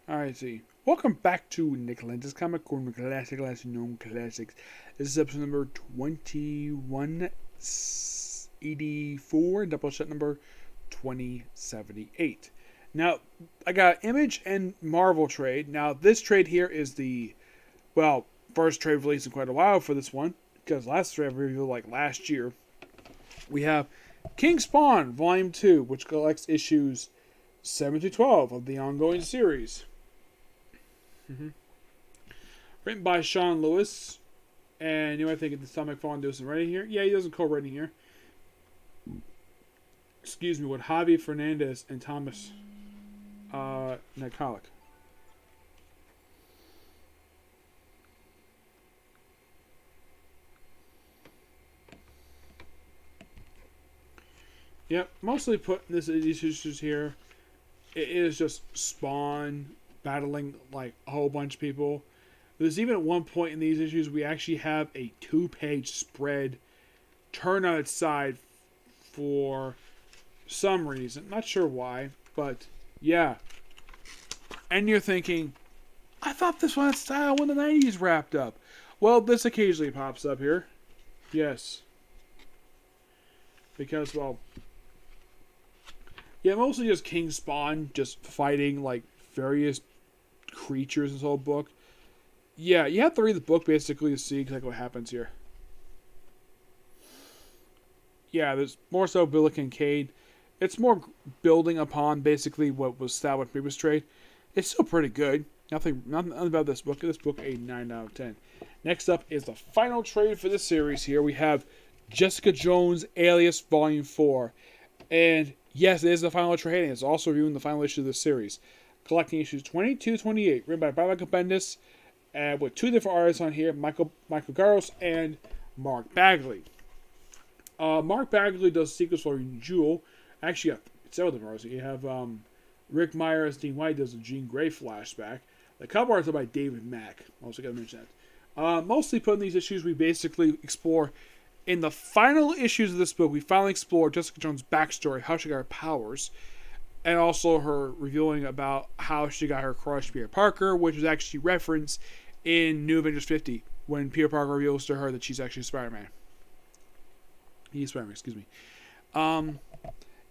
Alright, see. Welcome back to Nick Lenz's Comic Corner Classic Known Classics. This is episode number 2184, Doubleshot number 2078. Now, I got Image and Marvel trade. Now, this trade here is the, first trade released in quite a while for this one, because last trade I reviewed last year. We have King Spawn Volume 2, which collects issues 7 to 12 of the ongoing series. Written by Sean Lewis. And you might think the Tom McFarlane does some writing here. Yeah, he does a co-writing here. Excuse me, with Javi Fernandez and Thomas Nikolic. Yep, mostly putting these issues here. It is just Spawn battling a whole bunch of people. There's even at one point in these issues we actually have a 2-page spread turned on its side for some reason. Not sure why, but yeah. And you're thinking, I thought this one had style when the 90s wrapped up. Well, this occasionally pops up here. Yes. Because, mostly just King Spawn just fighting various creatures in this whole book. Yeah, you have to read the book basically to see exactly what happens here. Yeah, there's more so Bill Kincaid. It's more building upon basically what was established in previous trade. It's still pretty good. Nothing about this book. This book a 9 out of 10. Next up is the final trade for this series here. We have Jessica Jones Alias Volume 4. And yes, it is the final trade, and it's also reviewing the final issue of this series. Collecting issues 22 to 28, written by Michael Bendis, and with two different artists on here, Michael Garros and Mark Bagley. Mark Bagley does sequels for Jewel. Actually, you have several different artists. You have Rick Myers, Dean White does a Jean Grey flashback. The cover art is by David Mack. Also got to mention that. Mostly putting these issues, we basically explore. In the final issues of this book, we finally explore Jessica Jones' backstory, how she got her powers, and also her revealing about how she got her crush Peter Parker, which was actually referenced in New Avengers 50, when Peter Parker reveals to her that she's actually Spider-Man. He's Spider-Man, excuse me.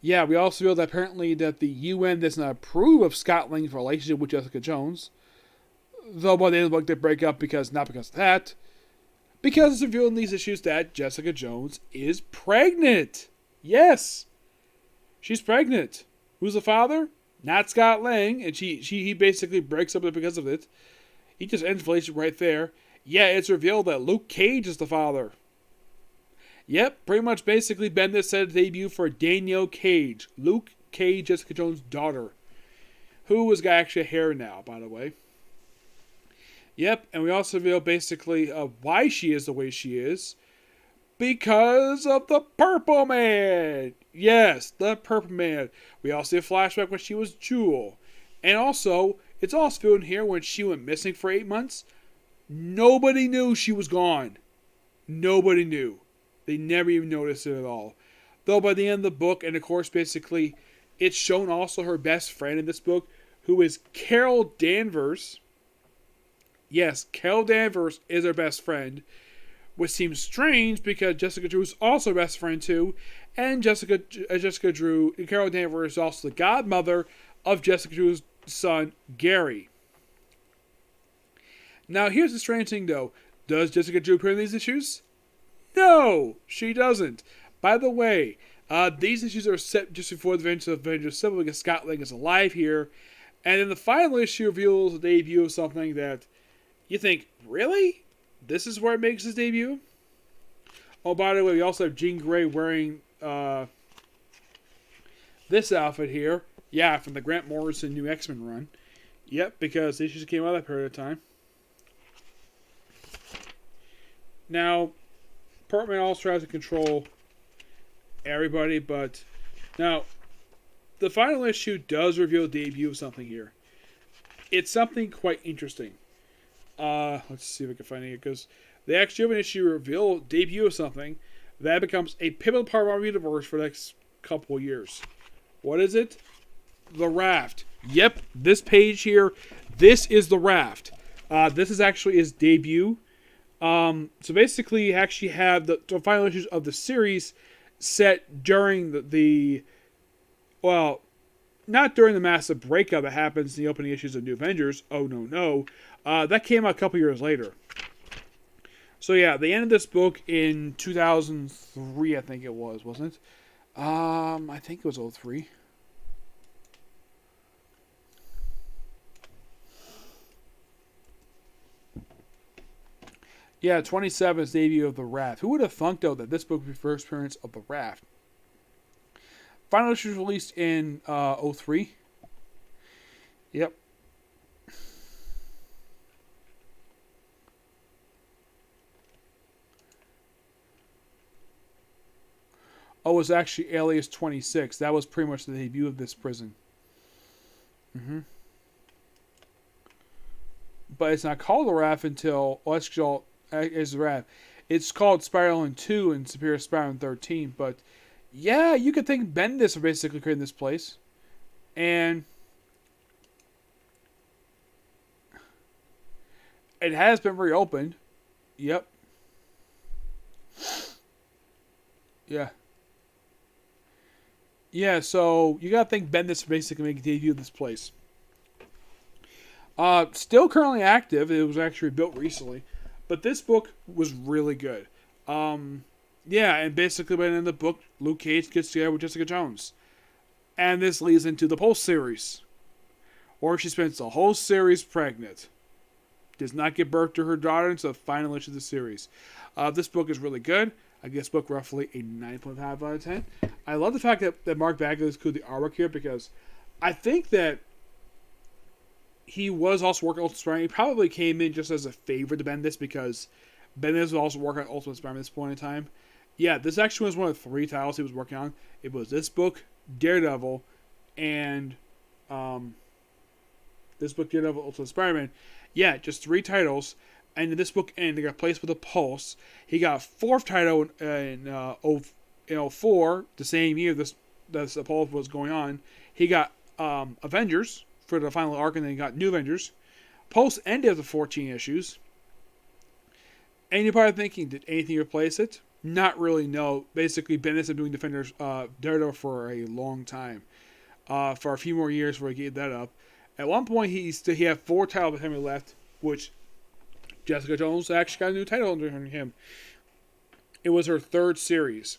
We also feel that apparently that the UN does not approve of Scott Lang's relationship with Jessica Jones, though by the end of the book they break up not because of that, because it's revealed in these issues that Jessica Jones is pregnant. Yes, she's pregnant. Who's the father? Not Scott Lang, and he basically breaks up because of it. He just ends the relationship right there. Yeah, it's revealed that Luke Cage is the father. Yep, pretty much basically Bendis said debut for Danielle Cage, Luke Cage, Jessica Jones' daughter, who has got actually hair now, by the way. Yep, and we also reveal basically why she is the way she is. Because of the Purple Man! Yes, the Purple Man. We also see a flashback when she was Jewel. And also, it's also filmed here when she went missing for 8 months. Nobody knew she was gone. Nobody knew. They never even noticed it at all. Though by the end of the book, and of course basically, it's shown also her best friend in this book, who is Carol Danvers. Yes, Carol Danvers is her best friend, which seems strange because Jessica Drew is also her best friend too, and Carol Danvers is also the godmother of Jessica Drew's son, Gary. Now, here's the strange thing though. Does Jessica Drew appear in these issues? No, she doesn't. By the way, these issues are set just before the Avengers 7 because Scott Lang is alive here, and then the final issue reveals the debut of something that you think, really? This is where it makes his debut? Oh, by the way, we also have Jean Grey wearing this outfit here. Yeah, from the Grant Morrison New X-Men run. Yep, because the issues came out that period of time. Now, Portman also tries to control everybody, but now, the final issue does reveal the debut of something here. It's something quite interesting. Let's see if I can find it, because they actually have an issue reveal debut of something that becomes a pivotal part of our universe for the next couple of years. What is it? The Raft. Yep, this page here, This is the Raft. This is actually his debut. So basically, you actually have the final issues of the series set during well, not during the massive breakup that happens in the opening issues of New Avengers. Oh, no. That came out a couple years later. So yeah, they ended this book in 2003, I think it was, wasn't it? I think it was 03. Yeah, 27th debut of the Raft. Who would have thunk, though, that this book would be the first appearance of the Raft? Final issue was released in 03. Yep. Oh, it was actually Alias 26. That was pretty much the debut of this prison. But it's not called the Raft until... Well, it's called... It's the Raft. It's called Spiral-Man 2 and Superior Spiral-Man 13. But, yeah, you could think Bendis are basically creating this place. And... it has been reopened. Yep. Yeah. Yeah, so you gotta think Bendis basically making a debut of this place. Still currently active. It was actually built recently. But this book was really good. Yeah, and basically by the end of the book, Luke Cage gets together with Jessica Jones. And this leads into the Pulse series. Or she spends the whole series pregnant. Does not give birth to her daughter until the final issue of the series. This book is really good. I guess book roughly a 9.5 out of 10. I love the fact that Mark Bagley included the artwork here because I think that he was also working on Ultimate Spider-Man. He probably came in just as a favor to Bendis because Bendis was also working on Ultimate Spider-Man at this point in time. Yeah, this actually was one of the 3 titles he was working on. It was this book, Daredevil, and this book, Daredevil, Ultimate Spider-Man. Yeah, just 3 titles. And in this book, and they got placed with a Pulse. He got a 4th title in 04, the same year this Pulse was going on. He got Avengers for the final arc, and then he got New Avengers. Pulse ended after 14 issues. And you're probably thinking, did anything replace it? Not really, no. Basically, Bendis has been doing Defenders Daredevil for a long time. For a few more years before he gave that up. At one point, he had 4 titles of him left, which Jessica Jones actually got a new title under him. It was her 3rd series.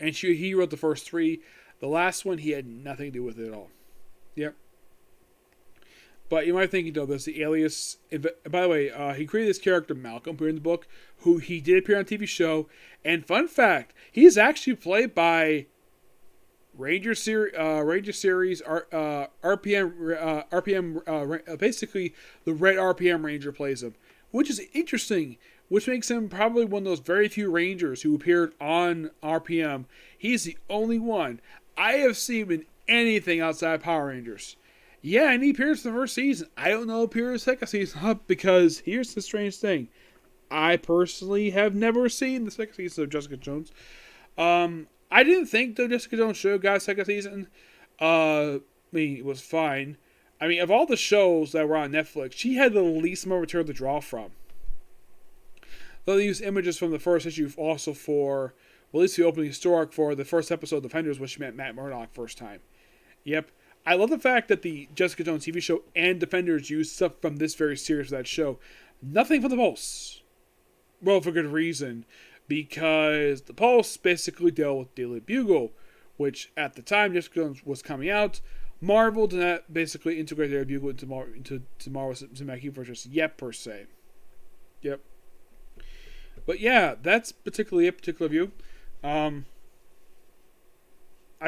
And he wrote the first 3. The last one, he had nothing to do with it at all. Yep. But you might be thinking, though, there's the Alias. By the way, he created this character, Malcolm, here in the book, who he did appear on a TV show. And fun fact, he's actually played by Ranger Series, RPM, basically the Red RPM Ranger plays him. Which is interesting, which makes him probably one of those very few Rangers who appeared on RPM. He's the only one I have seen in anything outside Power Rangers. Yeah, and he appears in the first season. I don't know if he appears in the second season, because here's the strange thing. I personally have never seen the second season of Jessica Jones. I didn't think that Jessica Jones should have got a second season. It was fine. I mean, of all the shows that were on Netflix, she had the least amount of material to draw from. They'll use images from the first issue also for, well, at least the opening story for the first episode of Defenders, which met Matt Murdock first time. Yep. I love the fact that the Jessica Jones TV show and Defenders used stuff from this very series for that show. Nothing from the Pulse. Well, for good reason. Because the Pulse basically dealt with Daily Bugle, which at the time Jessica Jones was coming out. Marvel did not basically integrate their Bugle into Marvel's cinematic universe just yet, per se. Yep. But yeah, that's particularly a particular view. I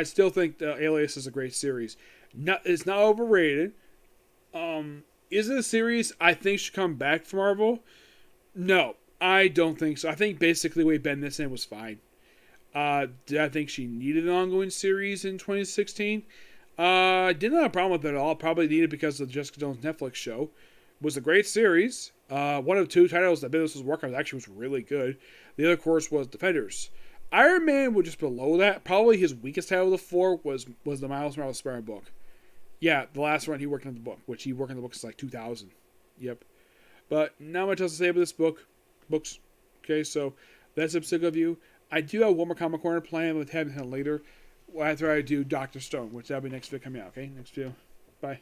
still think the Alias is a great series. It's not overrated. Is it a series I think should come back from Marvel? No, I don't think so. I think basically the way Bendis did was fine. Did I think she needed an ongoing series in 2016? I didn't have a problem with it at all. Probably needed because of the Jessica Jones Netflix show. It was a great series. One of the 2 titles that Bendis was working on actually was really good. The other, of course, was Defenders. Iron Man was just below that. Probably his weakest title of the 4 was the Miles Morales Spider-Man book. Yeah, the last run he worked on the book, which he worked on the book since like 2000. Yep. But not much else to say about this books. Okay, so that's episode review. I do have one more Comic Corner planned with him later after I do Dr. Stone, which that'll be next video coming out. Okay, next video. Bye.